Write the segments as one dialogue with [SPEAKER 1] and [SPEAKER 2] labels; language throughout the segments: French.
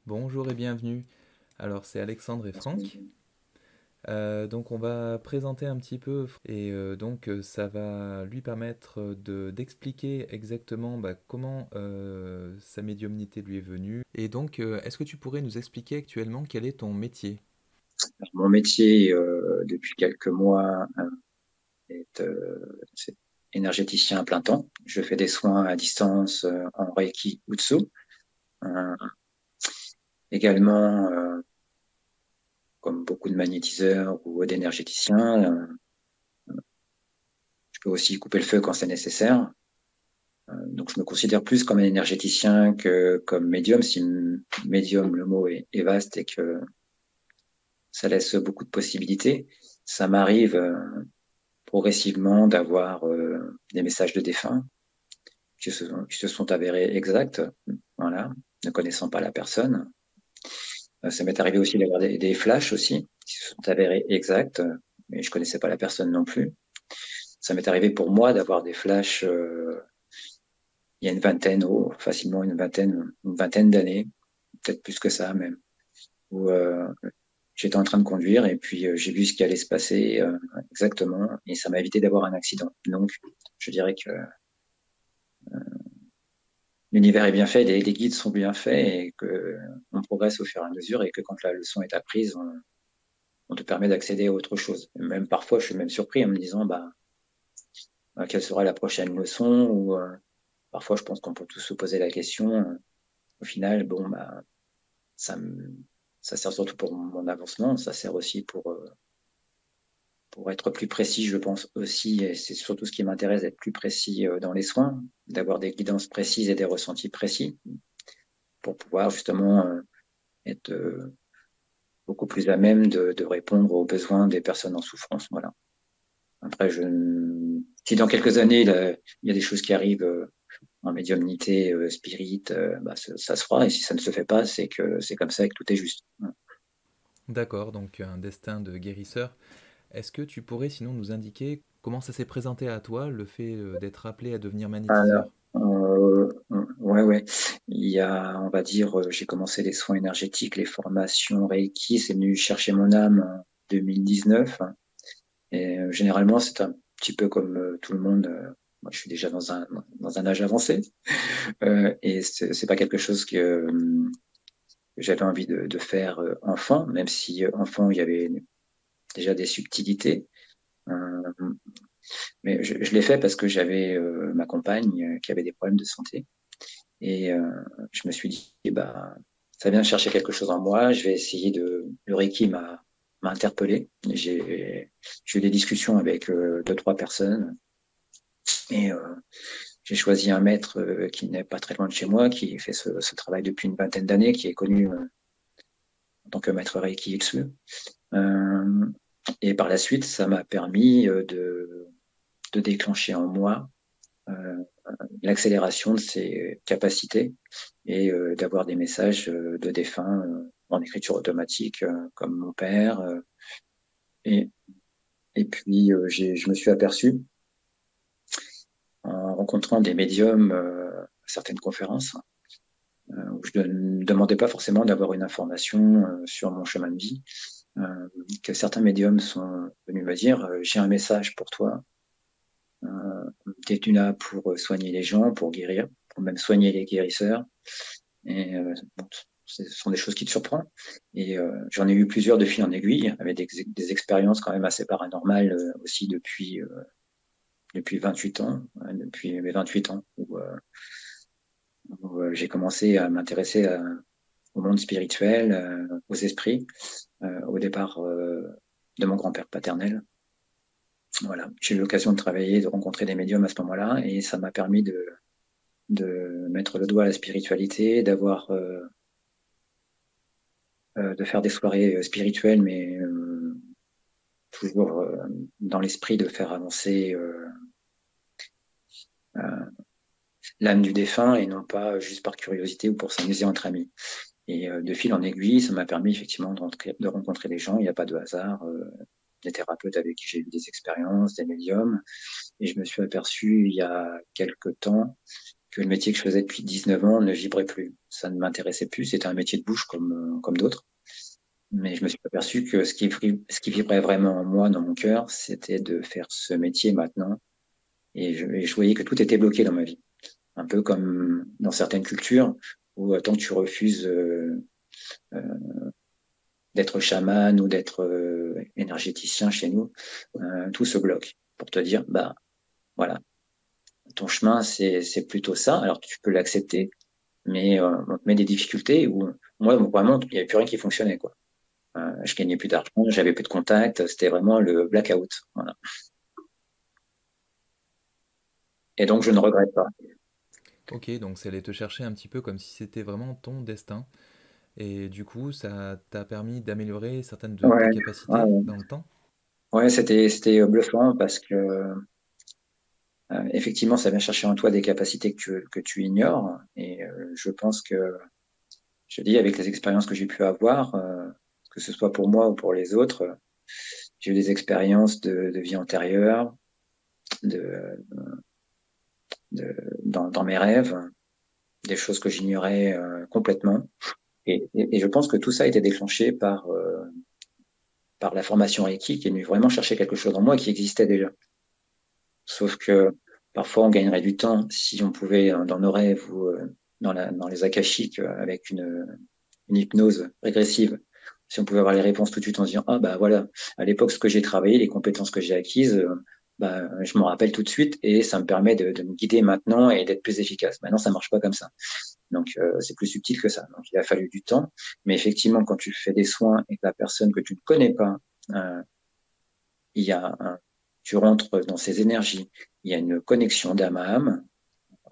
[SPEAKER 1] Bonjour et bienvenue. Alors c'est Alexandre et Franck. Donc on va présenter un petit peu et ça va lui permettre d'expliquer exactement comment sa médiumnité lui est venue. Et donc est-ce que tu pourrais nous expliquer actuellement quel est ton métier?
[SPEAKER 2] Mon métier, depuis quelques mois, c'est énergéticien à plein temps. Je fais des soins à distance en Reiki Utsu. Euh, Également, comme beaucoup de magnétiseurs ou d'énergéticiens, je peux aussi couper le feu quand c'est nécessaire. Donc, je me considère plus comme un énergéticien que comme médium. Si médium, le mot est vaste et que ça laisse beaucoup de possibilités. Ça m'arrive progressivement d'avoir des messages de défunts qui se sont avérés exacts, voilà, ne connaissant pas la personne. Ça m'est arrivé aussi d'avoir des flashs aussi, qui se sont avérés exacts, mais je connaissais pas la personne non plus. Ça m'est arrivé pour moi d'avoir des flashs il y a une vingtaine, facilement une vingtaine d'années, peut-être plus que ça même, où j'étais en train de conduire et puis j'ai vu ce qui allait se passer exactement et ça m'a évité d'avoir un accident. Donc, je dirais que l'univers est bien fait, les guides sont bien faits et que on progresse au fur et à mesure et que quand la leçon est apprise, on te permet d'accéder à autre chose. Même parfois, je suis même surpris en me disant, quelle sera la prochaine leçon ou parfois, je pense qu'on peut tous se poser la question. Au final, ça, ça sert surtout pour mon avancement, ça sert aussi pour être plus précis, je pense aussi, et c'est surtout ce qui m'intéresse, d'être plus précis dans les soins, d'avoir des guidances précises et des ressentis précis pour pouvoir justement être beaucoup plus à même de répondre aux besoins des personnes en souffrance. Voilà. Après, si dans quelques années, il y a des choses qui arrivent en médiumnité, spirit, ça se fera. Et si ça ne se fait pas, c'est que c'est comme ça et que tout est juste.
[SPEAKER 1] D'accord, donc un destin de guérisseur. Est-ce que tu pourrais sinon nous indiquer comment ça s'est présenté à toi, le fait d'être appelé à devenir
[SPEAKER 2] Alors,
[SPEAKER 1] magnétiseur?
[SPEAKER 2] ouais, ouais. Il y a, on va dire, j'ai commencé les soins énergétiques, les formations Reiki, c'est venu chercher mon âme en 2019. Et généralement, c'est un petit peu comme tout le monde. Moi, je suis déjà dans un âge avancé. Et c'est pas quelque chose que j'avais envie de faire enfant, même si enfant, il y avait déjà des subtilités. Euh, mais je l'ai fait parce que j'avais ma compagne qui avait des problèmes de santé. Et je me suis dit, ça vient chercher quelque chose en moi. Je vais essayer Le Reiki m'a interpellé. J'ai eu des discussions avec deux, trois personnes. Et j'ai choisi un maître qui n'est pas très loin de chez moi, qui fait ce travail depuis une vingtaine d'années, qui est connu en tant que maître Reiki XU. Euh, et par la suite, ça m'a permis de déclencher en moi euh, l'accélération de ses capacités et d'avoir des messages de défunts en écriture automatique, comme mon père. Et, et puis, je me suis aperçu, en rencontrant des médiums à certaines conférences, où je ne demandais pas forcément d'avoir une information sur mon chemin de vie, que certains médiums sont venus me dire, j'ai un message pour toi, t'es là pour soigner les gens, pour guérir, pour même soigner les guérisseurs. Et bon, ce sont des choses qui te surprennent. Et j'en ai eu plusieurs de fil en aiguille, avec des expériences quand même assez paranormales aussi depuis 28 ans, depuis mes 28 ans, où j'ai commencé à m'intéresser au monde spirituel, aux esprits, au départ de mon grand-père paternel. Voilà, j'ai eu l'occasion de travailler, de rencontrer des médiums à ce moment-là, et ça m'a permis de mettre le doigt à la spiritualité, de faire des soirées spirituelles, mais toujours dans l'esprit de faire avancer euh, l'âme du défunt et non pas juste par curiosité ou pour s'amuser entre amis. Et de fil en aiguille, ça m'a permis effectivement de rencontrer des gens. Il n'y a pas de hasard. Des thérapeutes avec qui j'ai eu des expériences, des médiums. Et je me suis aperçu il y a quelque temps que le métier que je faisais depuis 19 ans ne vibrait plus. Ça ne m'intéressait plus. C'était un métier de bouche comme d'autres. Mais je me suis aperçu que ce qui vibrait vraiment en moi, dans mon cœur, c'était de faire ce métier maintenant. Et je voyais que tout était bloqué dans ma vie. Un peu comme dans certaines cultures où tant que tu refuses euh, d'être chaman ou d'être énergéticien chez nous, tout se bloque pour te dire, bah voilà, ton chemin c'est plutôt ça. Alors tu peux l'accepter, mais on te met des difficultés où moi vraiment il n'y avait plus rien qui fonctionnait quoi. Je gagnais plus d'argent, j'avais plus de contacts, c'était vraiment le blackout. Voilà. Et donc je ne regrette pas.
[SPEAKER 1] Ok, donc c'est aller te chercher un petit peu comme si c'était vraiment ton destin. Et du coup, ça t'a permis d'améliorer certaines de tes
[SPEAKER 2] Ouais,
[SPEAKER 1] capacités
[SPEAKER 2] ouais,
[SPEAKER 1] dans le temps?
[SPEAKER 2] ouais, c'était bluffant parce que effectivement ça vient chercher en toi des capacités que tu ignores. Et je pense que je dis avec les expériences que j'ai pu avoir, que ce soit pour moi ou pour les autres, j'ai eu des expériences de vie antérieure, de, dans mes rêves, des choses que j'ignorais complètement. Et je pense que tout ça a été déclenché par la formation Reiki qui est venue vraiment chercher quelque chose en moi qui existait déjà. Sauf que parfois on gagnerait du temps si on pouvait, dans nos rêves ou dans les akashiques, avec une hypnose régressive, si on pouvait avoir les réponses tout de suite en se disant ah bah voilà, à l'époque ce que j'ai travaillé, les compétences que j'ai acquises, bah je m'en rappelle tout de suite et ça me permet de me guider maintenant et d'être plus efficace. Maintenant ça marche pas comme ça. Donc c'est plus subtil que ça. Donc il a fallu du temps, mais effectivement quand tu fais des soins et que la personne que tu ne connais pas, euh, il y a un, tu rentres dans ses énergies, il y a une connexion d'âme à âme.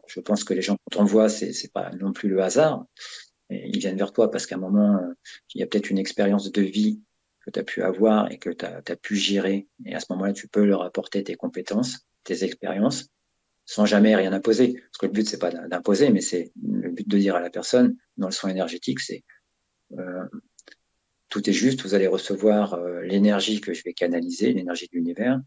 [SPEAKER 2] Je pense que les gens quand on le voit, c'est pas non plus le hasard. Et ils viennent vers toi parce qu'à un moment, il y a peut-être une expérience de vie que tu as pu avoir et que tu as pu gérer. Et à ce moment-là, tu peux leur apporter tes compétences, tes expériences, sans jamais rien imposer. Parce que le but, c'est pas d'imposer, mais c'est le but de dire à la personne, dans le soin énergétique, c'est euh, tout est juste, vous allez recevoir l'énergie que je vais canaliser, l'énergie de l'univers,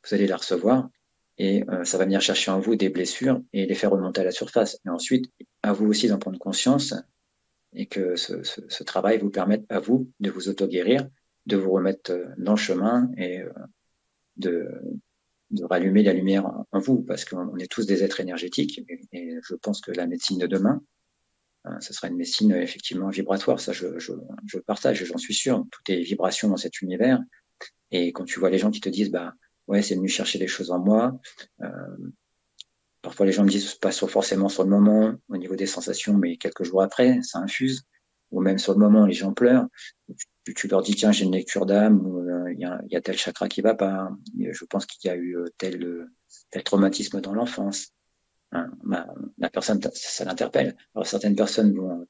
[SPEAKER 2] vous allez la recevoir et ça va venir chercher en vous des blessures et les faire remonter à la surface. Et ensuite, à vous aussi d'en prendre conscience et que ce travail vous permette à vous de vous auto-guérir, de vous remettre dans le chemin et de, de rallumer la lumière en vous, parce qu'on est tous des êtres énergétiques et je pense que la médecine de demain, ce sera une médecine effectivement vibratoire, ça je partage, j'en suis sûr, tout est vibration dans cet univers et quand tu vois les gens qui te disent bah ouais c'est venu chercher des choses en moi, euh, parfois les gens me disent pas forcément sur le moment au niveau des sensations, mais quelques jours après ça infuse, ou même sur le moment les gens pleurent, tu leur dis tiens j'ai une lecture d'âme, ou y a tel chakra qui va pas, je pense qu'il y a eu tel traumatisme dans l'enfance. Hein, la personne, ça l'interpelle. Alors certaines personnes vont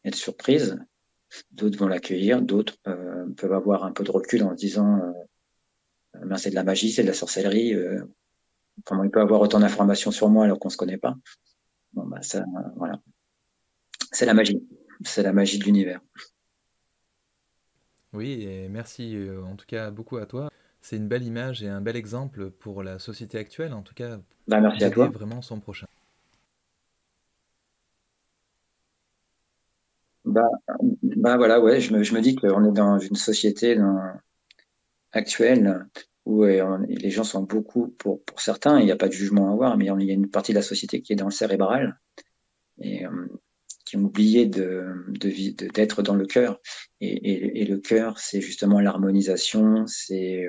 [SPEAKER 2] être surprises, d'autres vont l'accueillir, d'autres peuvent avoir un peu de recul en se disant ben, c'est de la magie, c'est de la sorcellerie, comment il peut avoir autant d'informations sur moi alors qu'on se connaît pas. Bon, bah, ça, voilà. C'est la magie. C'est la magie de l'univers.
[SPEAKER 1] Oui, et merci en tout cas beaucoup à toi. C'est une belle image et un bel exemple pour la société actuelle, en tout cas
[SPEAKER 2] Bah, merci à
[SPEAKER 1] d'aider
[SPEAKER 2] toi.
[SPEAKER 1] vraiment son prochain.
[SPEAKER 2] Bah, bah voilà, ouais, je me dis qu'on est dans une société actuelle où les gens sont beaucoup, pour certains, il n'y a pas de jugement à avoir, mais il y a une partie de la société qui est dans le cérébral et qui ont oublié d'être dans le cœur. Et le cœur, c'est justement l'harmonisation, c'est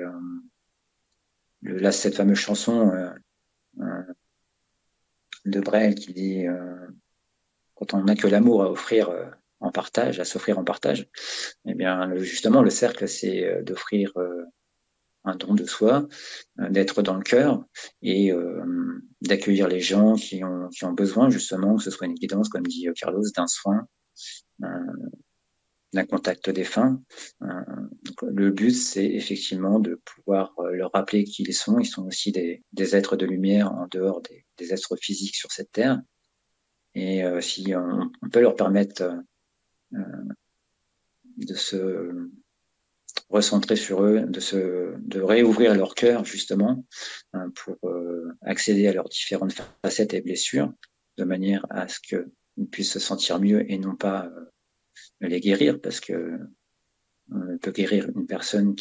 [SPEAKER 2] là, cette fameuse chanson de Brel qui dit quand on n'a que l'amour à offrir en partage, à s'offrir en partage, eh bien justement le cercle, c'est d'offrir un don de soi, d'être dans le cœur et d'accueillir les gens qui ont besoin justement, que ce soit une guidance, comme dit Carlos, d'un soin, euh, d'un contact défunt. Donc, le but, c'est effectivement de pouvoir leur rappeler qui ils sont. Ils sont aussi des êtres de lumière en dehors des êtres physiques sur cette terre. Et si on peut leur permettre de se recentrer sur eux, de réouvrir leur cœur justement pour accéder à leurs différentes facettes et blessures, de manière à ce qu'ils puissent se sentir mieux et non pas les guérir, parce que on peut guérir une personne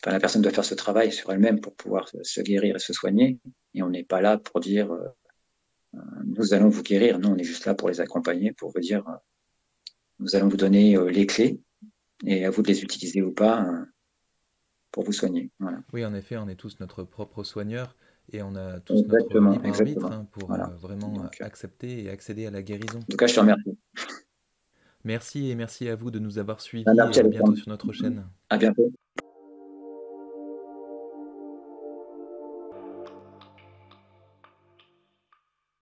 [SPEAKER 2] enfin, la personne doit faire ce travail sur elle-même pour pouvoir se guérir et se soigner. Et on n'est pas là pour dire nous allons vous guérir. Non, on est juste là pour les accompagner, pour vous dire nous allons vous donner les clés et à vous de les utiliser ou pas pour vous soigner. Voilà.
[SPEAKER 1] Oui, en effet, on est tous notre propre soigneur et on a tous notre
[SPEAKER 2] Exactement,
[SPEAKER 1] libre arbitre
[SPEAKER 2] exactement.
[SPEAKER 1] hein, pour
[SPEAKER 2] Voilà.
[SPEAKER 1] vraiment
[SPEAKER 2] Donc,
[SPEAKER 1] accepter et accéder à la guérison.
[SPEAKER 2] en tout cas, je te remercie.
[SPEAKER 1] Merci et merci à vous de nous avoir suivis
[SPEAKER 2] Merci
[SPEAKER 1] et à bientôt
[SPEAKER 2] Alexandre.
[SPEAKER 1] sur notre chaîne.
[SPEAKER 2] À bientôt.